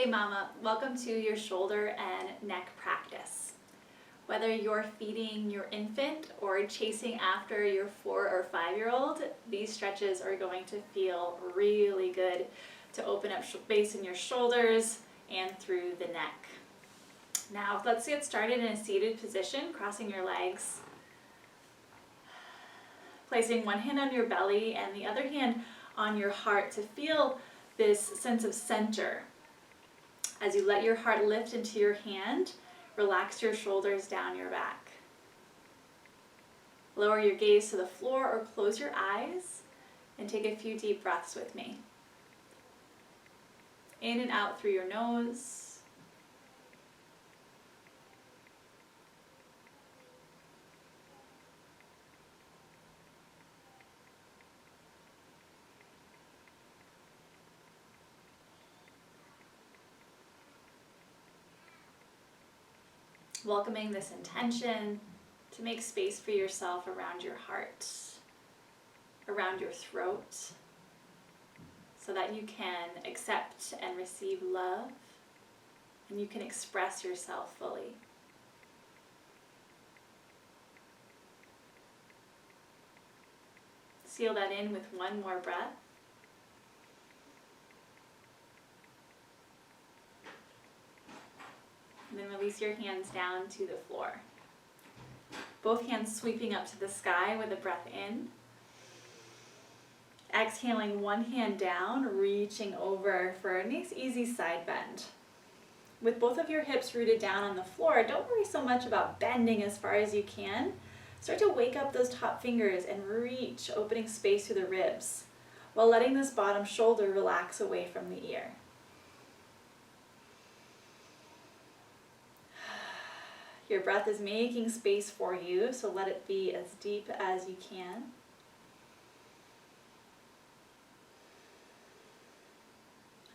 Hey mama, welcome to your shoulder and neck practice. Whether you're feeding your infant or chasing after your 4 or 5-year-old, these stretches are going to feel really good to open up space in your shoulders and through the neck. Now let's get started in a seated position, crossing your legs. Placing one hand on your belly and the other hand on your heart to feel this sense of center. As you let your heart lift into your hand, relax your shoulders down your back. Lower your gaze to the floor or close your eyes and take a few deep breaths with me. In and out through your nose. Welcoming this intention to make space for yourself around your heart, around your throat, so that you can accept and receive love and you can express yourself fully. Seal that in with one more breath. And then release your hands down to the floor. Both hands sweeping up to the sky with a breath in. Exhaling one hand down, reaching over for a nice easy side bend. With both of your hips rooted down on the floor, don't worry so much about bending as far as you can. Start to wake up those top fingers and reach, opening space through the ribs, while letting this bottom shoulder relax away from the ear. Your breath is making space for you, so let it be as deep as you can.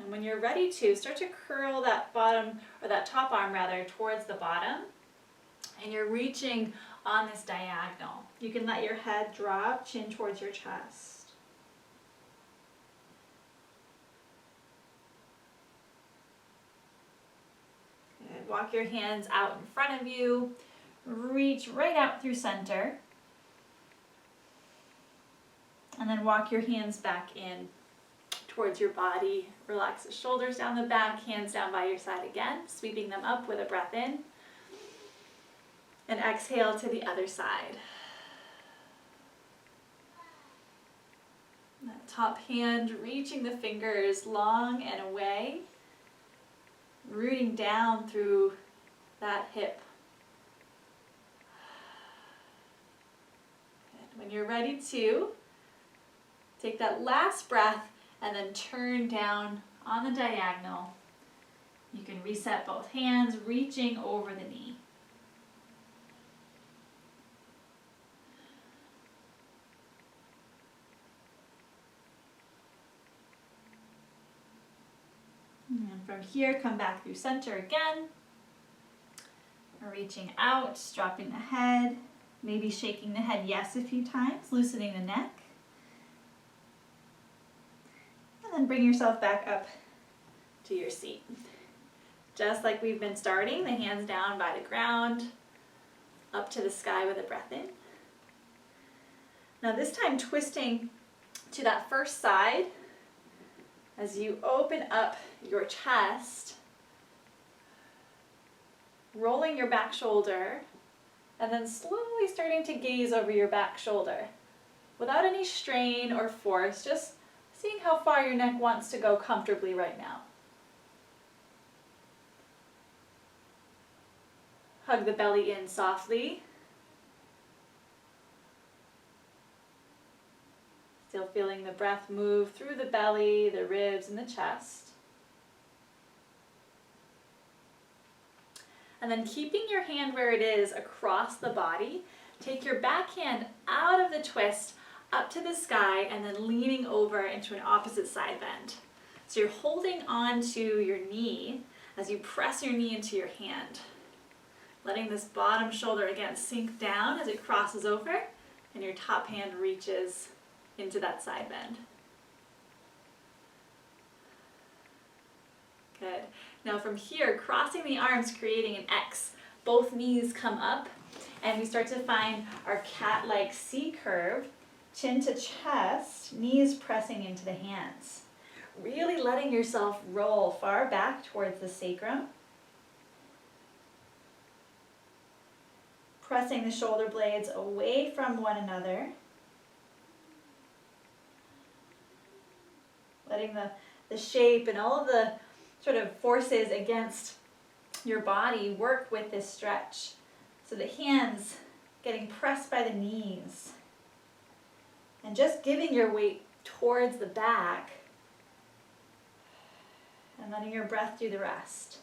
And when you're ready to, start to curl that bottom, or that top arm rather, towards the bottom. And you're reaching on this diagonal. You can let your head drop, chin towards your chest. Walk your hands out in front of you, reach right out through center, and then walk your hands back in towards your body. Relax the shoulders down the back, hands down by your side again, sweeping them up with a breath in, and exhale to the other side. That top hand reaching the fingers long and away, rooting down through that hip. Good. When you're ready to, take that last breath and then turn down on the diagonal. You can reset both hands, reaching over the knee. And from here, come back through center again. Reaching out, dropping the head, maybe shaking the head yes a few times, loosening the neck. And then bring yourself back up to your seat. Just like we've been starting, the hands down by the ground, up to the sky with a breath in. Now this time twisting to that first side. As you open up your chest, rolling your back shoulder, and then slowly starting to gaze over your back shoulder. Without any strain or force, just seeing how far your neck wants to go comfortably right now. Hug the belly in softly. Still feeling the breath move through the belly, the ribs, and the chest. And then keeping your hand where it is across the body, take your back hand out of the twist, up to the sky, and then leaning over into an opposite side bend. So you're holding on to your knee as you press your knee into your hand. Letting this bottom shoulder again sink down as it crosses over, and your top hand reaches into that side bend. Good. Now from here, crossing the arms, creating an X. Both knees come up, and we start to find our cat-like C curve, chin to chest, knees pressing into the hands. Really letting yourself roll far back towards the sacrum. Pressing the shoulder blades away from one another. Letting the shape and all of the sort of forces against your body work with this stretch. So the hands getting pressed by the knees. And just giving your weight towards the back. And letting your breath do the rest.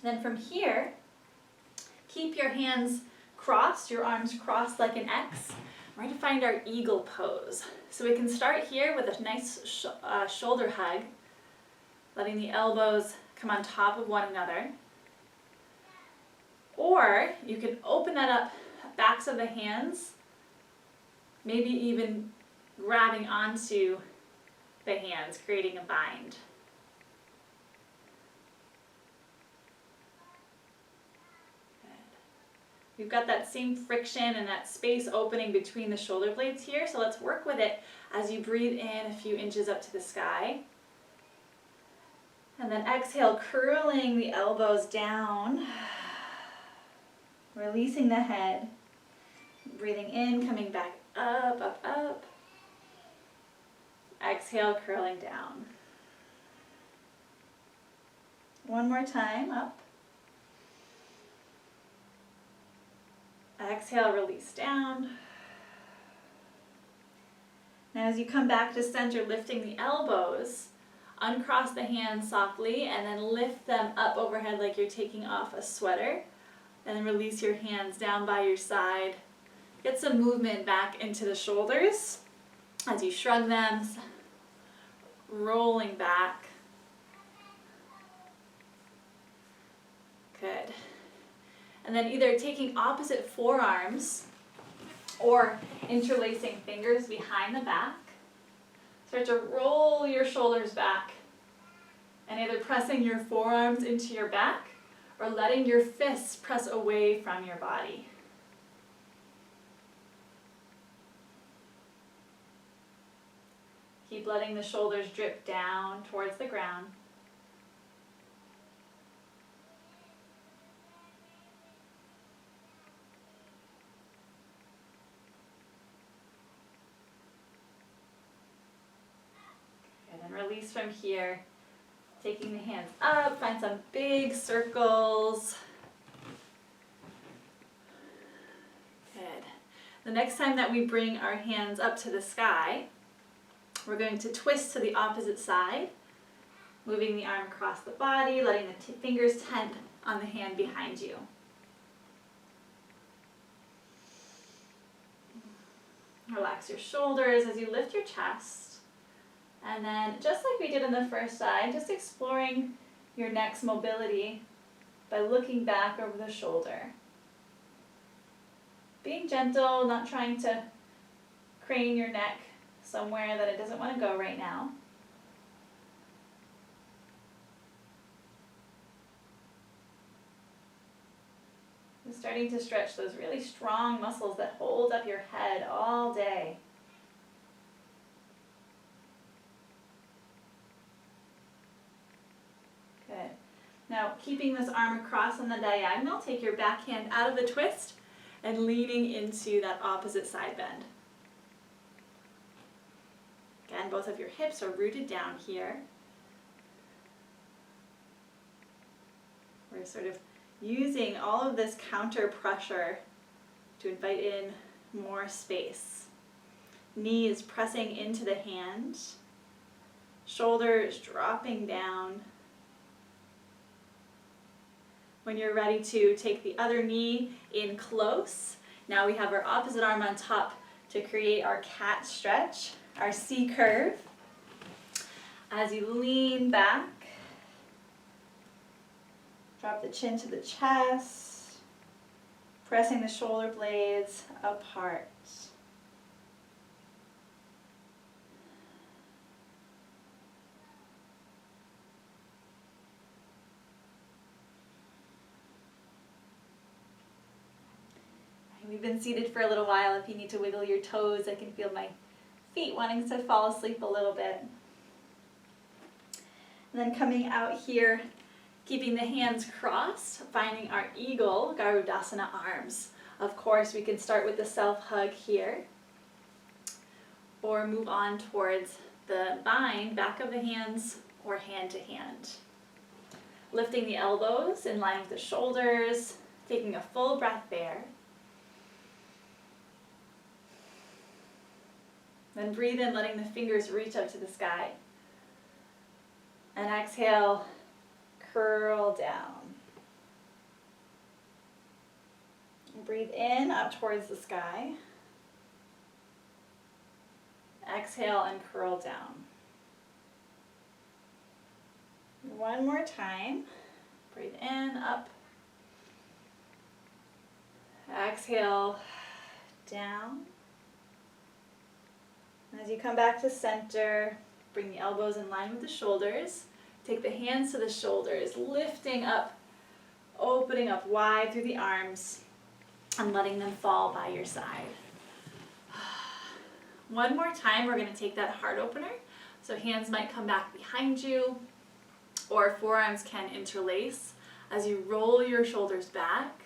Then from here, keep your hands crossed, your arms crossed like an X. We're going to find our eagle pose. So we can start here with a nice shoulder hug, letting the elbows come on top of one another. Or you can open that up, backs of the hands, maybe even grabbing onto the hands, creating a bind. We've got that same friction and that space opening between the shoulder blades here, so let's work with it as you breathe in a few inches up to the sky. And then exhale, curling the elbows down, releasing the head, breathing in, coming back up, up, up. Exhale, curling down. One more time, up. Exhale, release down. Now as you come back to center, lifting the elbows, uncross the hands softly and then lift them up overhead like you're taking off a sweater. And then release your hands down by your side. Get some movement back into the shoulders as you shrug them, rolling back. Good. And then either taking opposite forearms or interlacing fingers behind the back. Start to roll your shoulders back and either pressing your forearms into your back or letting your fists press away from your body. Keep letting the shoulders drip down towards the ground. And then release from here, taking the hands up, find some big circles. Good. The next time that we bring our hands up to the sky, we're going to twist to the opposite side, moving the arm across the body, letting the fingers tent on the hand behind you. Relax your shoulders as you lift your chest. And then, just like we did on the first side, just exploring your neck's mobility by looking back over the shoulder. Being gentle, not trying to crane your neck somewhere that it doesn't want to go right now. And starting to stretch those really strong muscles that hold up your head all day. Good. Now, keeping this arm across on the diagonal, take your back hand out of the twist and leaning into that opposite side bend. Again, both of your hips are rooted down here. We're sort of using all of this counter pressure to invite in more space. Knees pressing into the hand, shoulders dropping down. When you're ready to take the other knee in close, now we have our opposite arm on top to create our cat stretch, our C curve. As you lean back, drop the chin to the chest, pressing the shoulder blades apart. been seated for a little while, if you need to wiggle your toes, I can feel my feet wanting to fall asleep a little bit. And then coming out here, keeping the hands crossed, finding our eagle, Garudasana arms. Of course, we can start with the self-hug here, or move on towards the bind, back of the hands, or hand to hand. Lifting the elbows in line with the shoulders, taking a full breath there. Then breathe in, letting the fingers reach up to the sky. And exhale, curl down. Breathe in, up towards the sky. Exhale and curl down. One more time. Breathe in, up. Exhale, down. And as you come back to center, bring the elbows in line with the shoulders. Take the hands to the shoulders, lifting up, opening up wide through the arms, and letting them fall by your side. One more time, we're going to take that heart opener. So hands might come back behind you, or forearms can interlace as you roll your shoulders back,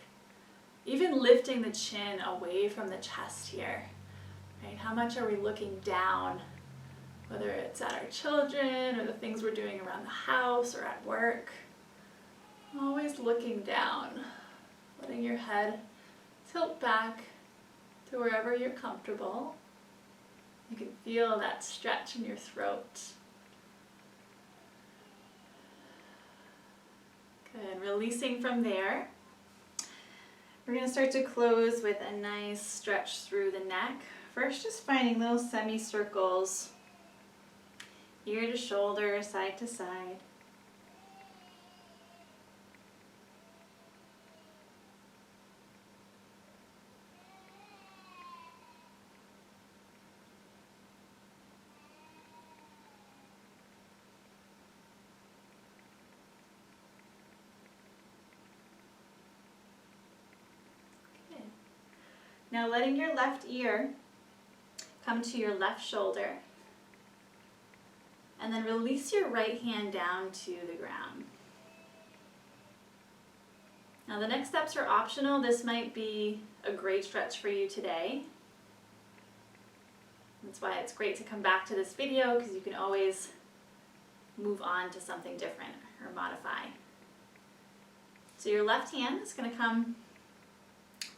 even lifting the chin away from the chest here. Right? How much are we looking down, whether it's at our children or the things we're doing around the house or at work? Always looking down, letting your head tilt back to wherever you're comfortable. You can feel that stretch in your throat. Good, releasing from there. We're going to start to close with a nice stretch through the neck. First, just finding little semicircles, ear to shoulder, side to side. Now letting your left ear come to your left shoulder, and then release your right hand down to the ground. Now the next steps are optional. This might be a great stretch for you today. That's why it's great to come back to this video, because you can always move on to something different or modify. So your left hand is going to come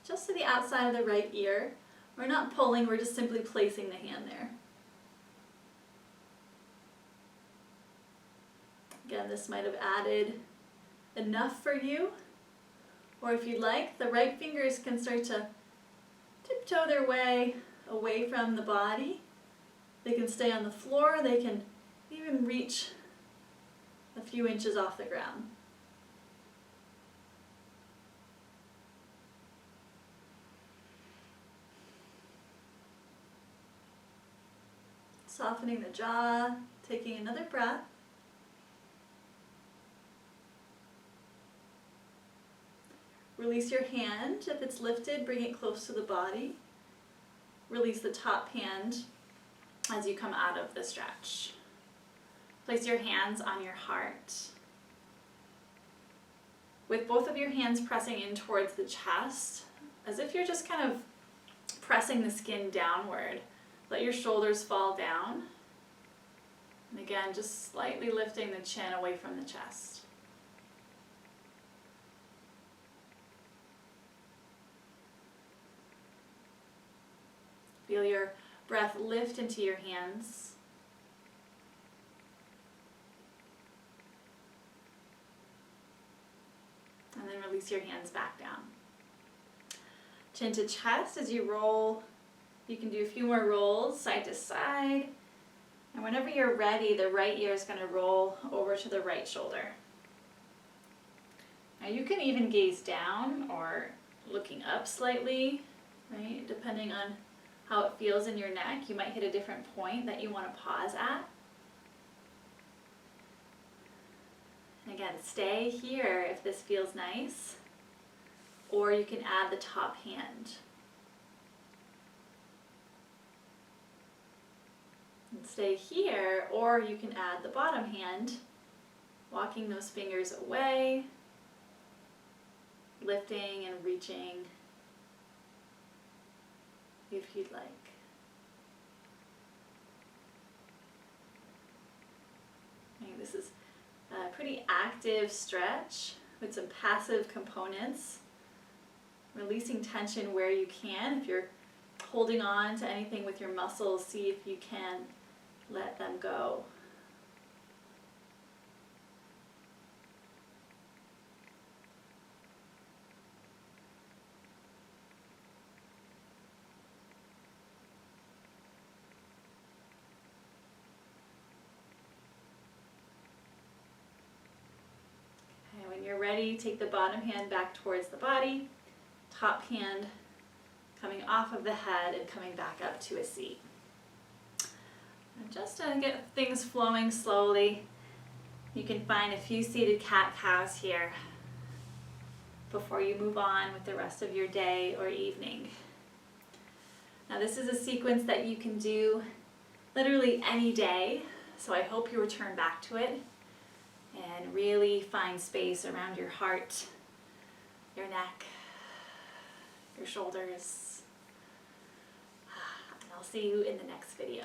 just to the outside of the right ear. We're not pulling, we're just simply placing the hand there. Again, this might have added enough for you, or if you'd like, the right fingers can start to tiptoe their way away from the body. They can stay on the floor, they can even reach a few inches off the ground. Softening the jaw, taking another breath. Release your hand. If it's lifted, bring it close to the body. Release the top hand as you come out of the stretch. Place your hands on your heart. With both of your hands pressing in towards the chest, as if you're just kind of pressing the skin downward. Let your shoulders fall down. And again, just slightly lifting the chin away from the chest. Feel your breath lift into your hands. And then release your hands back down. Chin to chest as you roll. You can do a few more rolls, side to side. And whenever you're ready, the right ear is going to roll over to the right shoulder. Now you can even gaze down or looking up slightly, right? Depending on how it feels in your neck. You might hit a different point that you want to pause at. And again, stay here if this feels nice. Or you can add the top hand. stay here, or you can add the bottom hand, walking those fingers away, lifting and reaching if you'd like. Okay, this is a pretty active stretch with some passive components. Releasing tension where you can. If you're holding on to anything with your muscles, see if you can let them go. Okay, when you're ready, take the bottom hand back towards the body, top hand coming off of the head and coming back up to a seat. And just to get things flowing slowly, you can find a few seated cat-cows here before you move on with the rest of your day or evening. Now this is a sequence that you can do literally any day, so I hope you return back to it and really find space around your heart, your neck, your shoulders. And I'll see you in the next video.